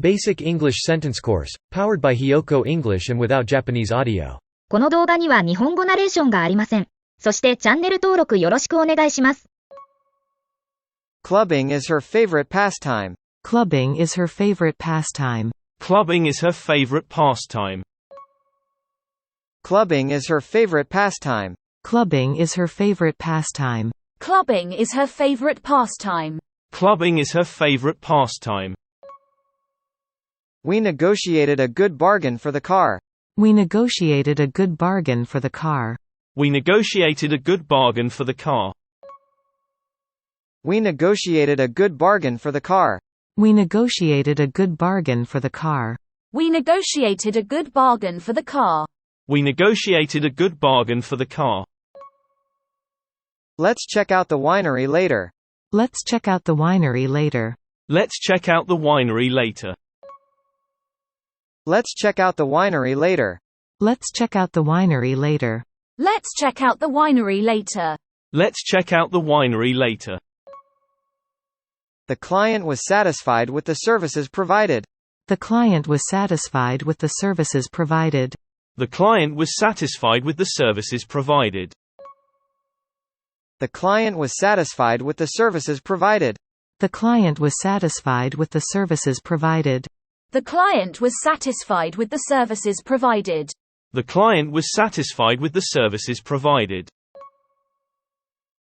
Basic English Sentence Course, powered by HIYOKO English and without Japanese audio. この動画には日本語ナレーションがありません。そしてチャンネル登録よろしくお願いします。Clubbing is her favorite pastime. Clubbing is her favorite pastime. Clubbing is her favorite pastime. Clubbing is her favorite pastime. Clubbing is her favorite pastime. Clubbing is her favorite pastime. Clubbing is her favorite pastime. We negotiated a good bargain for the car. We negotiated a good bargain for the car. We negotiated a good bargain for the car. We negotiated a good bargain for the car. We negotiated a good bargain for the car. We negotiated a good bargain for the car. We negotiated a good bargain for the car. Let's check out the winery later. Let's check out the winery later. Let's check out the winery later. Let's check out the winery later. Let's check out the winery later. Let's check out the winery later. Let's check out the winery later. The client was satisfied with the services provided. The client was satisfied with the services provided. The client was satisfied with the services provided. The client was satisfied with the services provided. The client was satisfied with the services provided. The client was satisfied with the services provided. The client was satisfied with the services provided.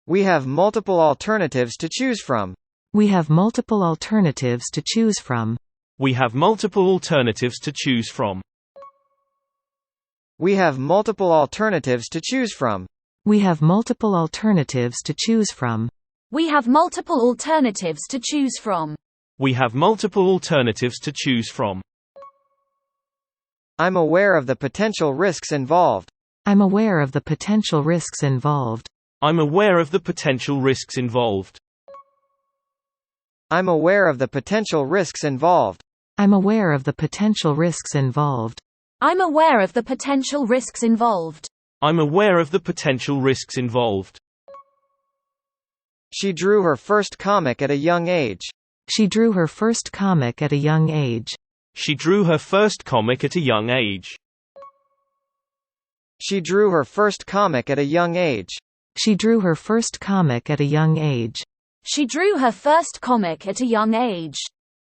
We have multiple alternatives to choose from. We have multiple alternatives to choose from. We have multiple alternatives to choose from. We have multiple alternatives to choose from. We have multiple alternatives to choose from. We have multiple alternatives to choose from. We have multiple alternatives to choose from. I'm aware of the potential risks involved. I'm aware of the potential risks involved. I'm aware of the potential risks involved. I'm aware of the potential risks involved. I'm aware of the potential risks involved. I'm aware of the potential risks involved. I'm aware of the potential risks involved. She drew her first comic at a young age. She drew her first comic at a young age. She drew her first comic at a young age. She drew her first comic at a young age. She drew her first comic at a young age. She drew her first comic at a young age.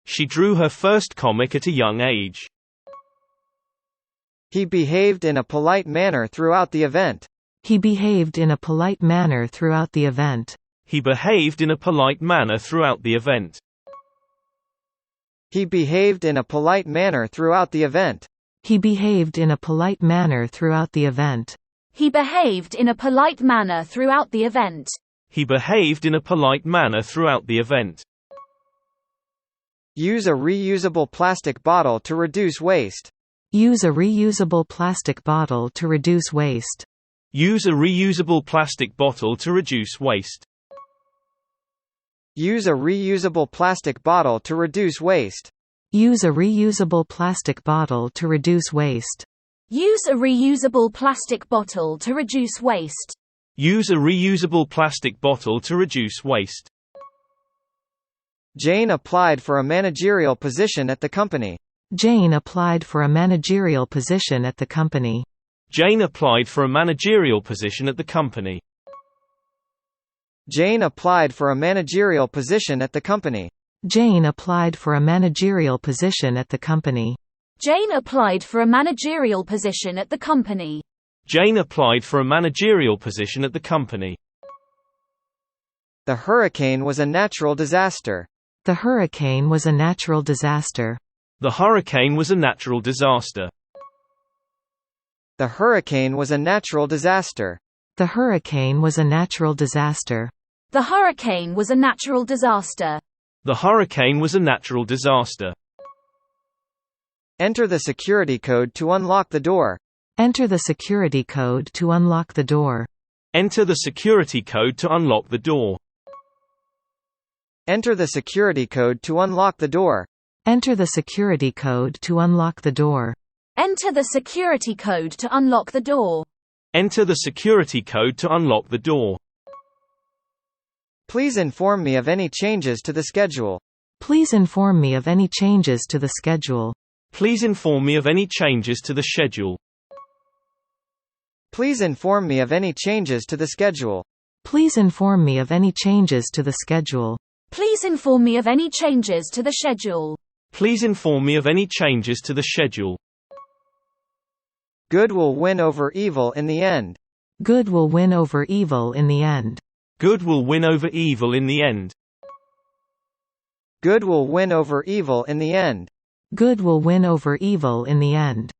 She drew her first comic at a young age. He behaved in a polite manner throughout the event. He behaved in a polite manner throughout the event. He behaved in a polite manner throughout the event. He behaved in a polite manner throughout the event. He behaved in a polite manner throughout the event. He behaved in a polite manner throughout the event. He behaved in a polite manner throughout the event. Use a reusable plastic bottle to reduce waste. Use a reusable plastic bottle to reduce waste. Use a reusable plastic bottle to reduce waste. Use a reusable plastic bottle to reduce waste. Use a reusable plastic bottle to reduce waste. Use a reusable plastic bottle to reduce waste. Use a reusable plastic bottle to reduce waste. Jane applied for a managerial position at the company. Jane applied for a managerial position at the company. Jane applied for a managerial position at the company. Jane applied for a managerial position at the company. Jane applied for a managerial position at the company. Jane applied for a managerial position at the company. Jane applied for a managerial position at the company. The hurricane was a natural disaster. The hurricane was a natural disaster. The hurricane was a natural disaster. The hurricane was a natural disaster. The hurricane was a natural disaster. The hurricane was a natural disaster. The hurricane was a natural disaster. Enter the security code to unlock the door. Enter the security code to unlock the door. Enter the security code to unlock the door. Enter the security code to unlock the door. Enter the security code to unlock the door. Enter the security code to unlock the door. Enter the security code to unlock the door. Please inform me of any changes to the schedule. Please inform me of any changes to the schedule. Please inform me of any changes to the schedule. Please inform me of any changes to the schedule. Please inform me of any changes to the schedule. Please inform me of any changes to the schedule. Please inform me of any changes to the schedule. Good will win over evil in the end. Good will win over evil in the end. Good will win over evil in the end. Good will win over evil in the end. Good will win over evil in the end.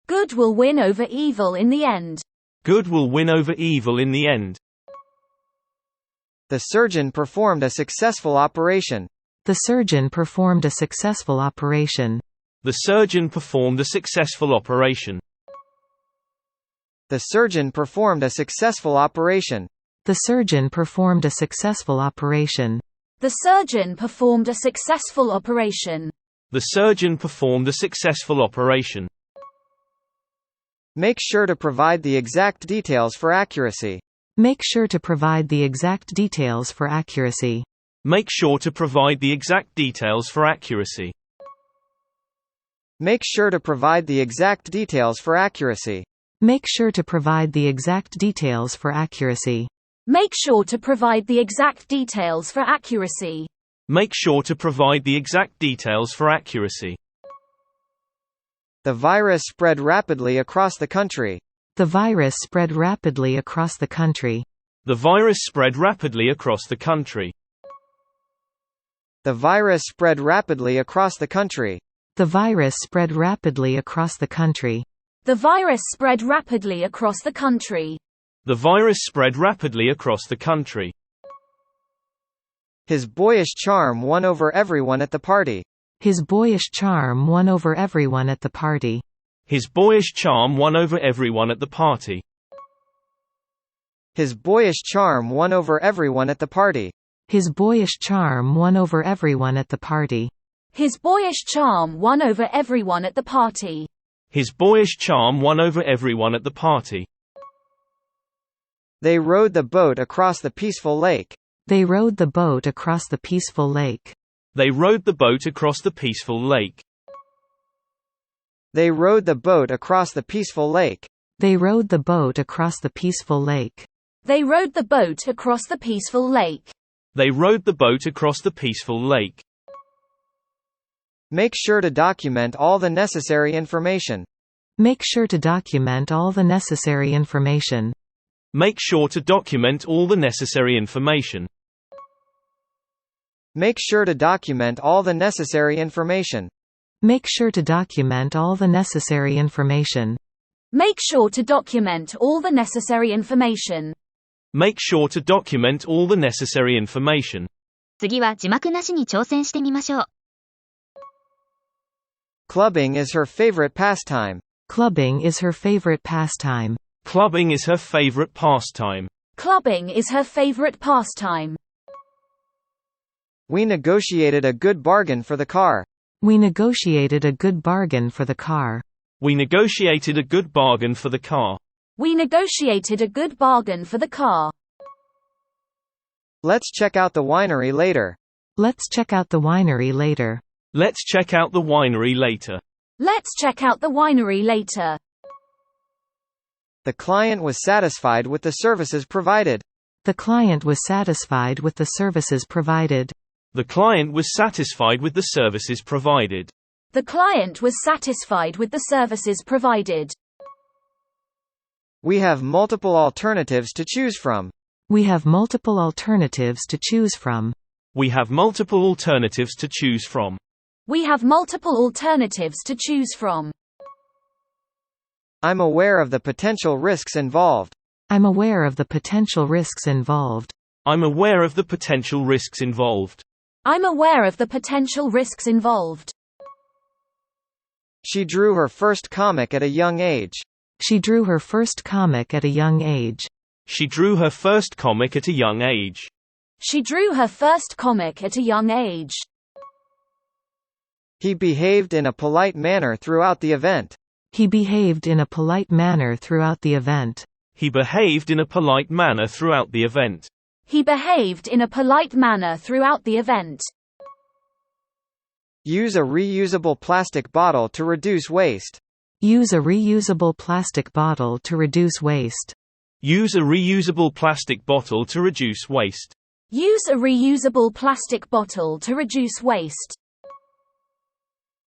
Good will win over evil in the end. Good will win over evil in the end. The surgeon performed a successful operation. The surgeon performed a successful operation. The surgeon performed a successful operation. The surgeon performed a successful operation. The surgeon performed a successful operation. The surgeon performed a successful operation. The surgeon performed a successful operation. Make sure to provide the exact details for accuracy. Make sure to provide the exact details for accuracy. Make sure to provide the exact details for accuracy. Make sure to provide the exact details for accuracy. Make sure to provide the exact details for accuracy. Make sure to provide the exact details for accuracy. Make sure to provide the exact details for accuracy. The virus spread rapidly across the country. The virus spread rapidly across the country. The virus spread rapidly across the country. The virus spread rapidly across the country. The virus spread rapidly across the country. The virus spread rapidly across the country. The virus spread rapidly across the country. His boyish charm won over everyone at the party. His boyish charm won over everyone at the party. His boyish charm won over everyone at the party. His boyish charm won over everyone at the party. His boyish charm won over everyone at the party. His boyish charm won over everyone at the party. His boyish charm won over everyone at the party. They rowed the boat across the peaceful lake. They rowed the boat across the peaceful lake. They rowed the boat across the peaceful lake. They rowed the boat across the peaceful lake. They rowed the boat across the peaceful lake. They rowed the boat across the peaceful lake. They rowed the boat across the peaceful lake. Make sure to document all the necessary information. Make sure to document all the necessary information. Make sure to document all the necessary information. Make sure to document all the necessary information. Make sure to document all the necessary information. Make sure to document all the necessary information. Make sure to document all the necessary information. 次は字幕なしに挑戦してみましょう。Clubbing is her favorite pastime. Clubbing is her favorite pastime. Clubbing is her favorite pastime. Clubbing is her favorite pastime. We negotiated a good bargain for the car. We negotiated a good bargain for the car. We negotiated a good bargain for the car. We negotiated a good bargain for the car. Let's check out the winery later. Let's check out the winery later. Let's check out the winery later. Let's check out the winery later. The client was satisfied with the services provided. The client was satisfied with the services provided. The client was satisfied with the services provided. The client was satisfied with the services provided. We have multiple alternatives to choose from. We have multiple alternatives to choose from. We have multiple alternatives to choose from. We have multiple alternatives to choose from. I'm aware of the potential risks involved. I'm aware of the potential risks involved. I'm aware of the potential risks involved. I'm aware of the potential risks involved. She drew her first comic at a young age. She drew her first comic at a young age. She drew her first comic at a young age. She drew her first comic at a young age. He behaved in a polite manner throughout the event. He behaved in a polite manner throughout the event. He behaved in a polite manner throughout the event. He behaved in a polite manner throughout the event. Use a reusable plastic bottle to reduce waste. Use a reusable plastic bottle to reduce waste. Use a reusable plastic bottle to reduce waste. Use a reusable plastic bottle to reduce waste.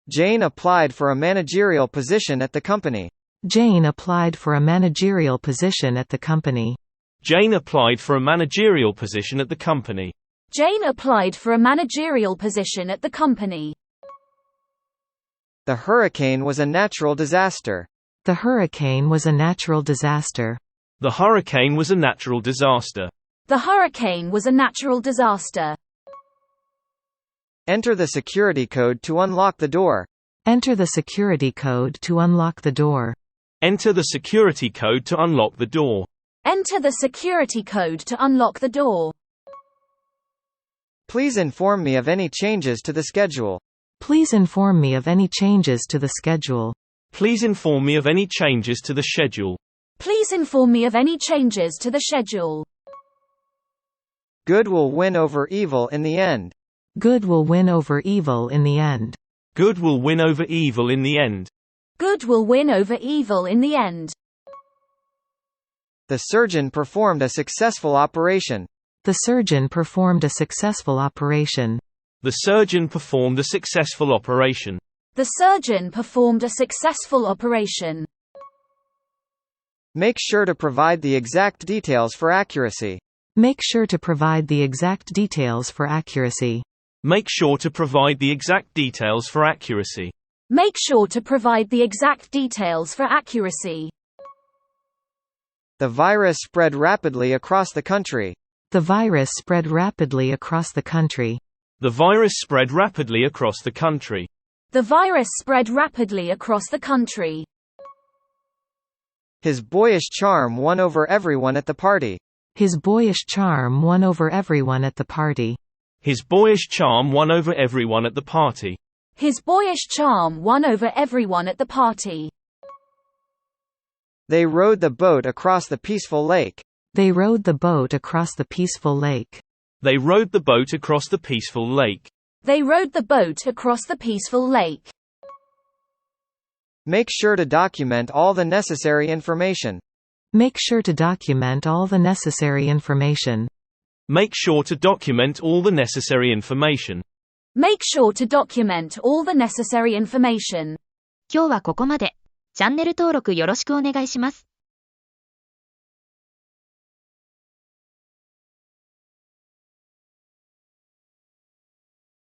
Jane applied for a managerial position at the company. Jane applied for a managerial position at the company. Jane applied for a managerial position at the company. Jane applied for a managerial position at the company. The hurricane was a natural disaster. The hurricane was a natural disaster. The hurricane was a natural disaster. The hurricane was a natural disaster. Enter the security code to unlock the door. Enter the security code to unlock the door. Enter the security code to unlock the door. Enter the security code to unlock the door. Please inform me of any changes to the schedule. Please inform me of any changes to the schedule. Please inform me of any changes to the schedule. Please inform me of any changes to the schedule. Good will win over evil in the end. Good will win over evil in the end. Good will win over evil in the end. Good will win over evil in the end. The surgeon performed a successful operation. The surgeon performed a successful operation. The surgeon performed a successful operation. The surgeon performed a successful operation. Make sure to provide the exact details for accuracy. Make sure to provide the exact details for accuracy. Make sure to provide the exact details for accuracy. Make sure to provide the exact details for accuracy. The virus spread rapidly across the country. The virus spread rapidly across the country. The virus spread rapidly across the country. The virus spread rapidly across the country. His boyish charm won over everyone at the party. His boyish charm won over everyone at the party. His boyish charm won over everyone at the party. His boyish charm won over everyone at the party. They rowed the boat across the peaceful lake. They rowed the boat across the peaceful lake. They rowed the boat across the peaceful lake. They rowed the boat across the peaceful lake. Make sure to document all the necessary information. Make sure to document all the necessary information. Make sure to document all the necessary information. Make sure to document all the necessary information. 今日はここまで。チャンネル登録よろしくお願いします。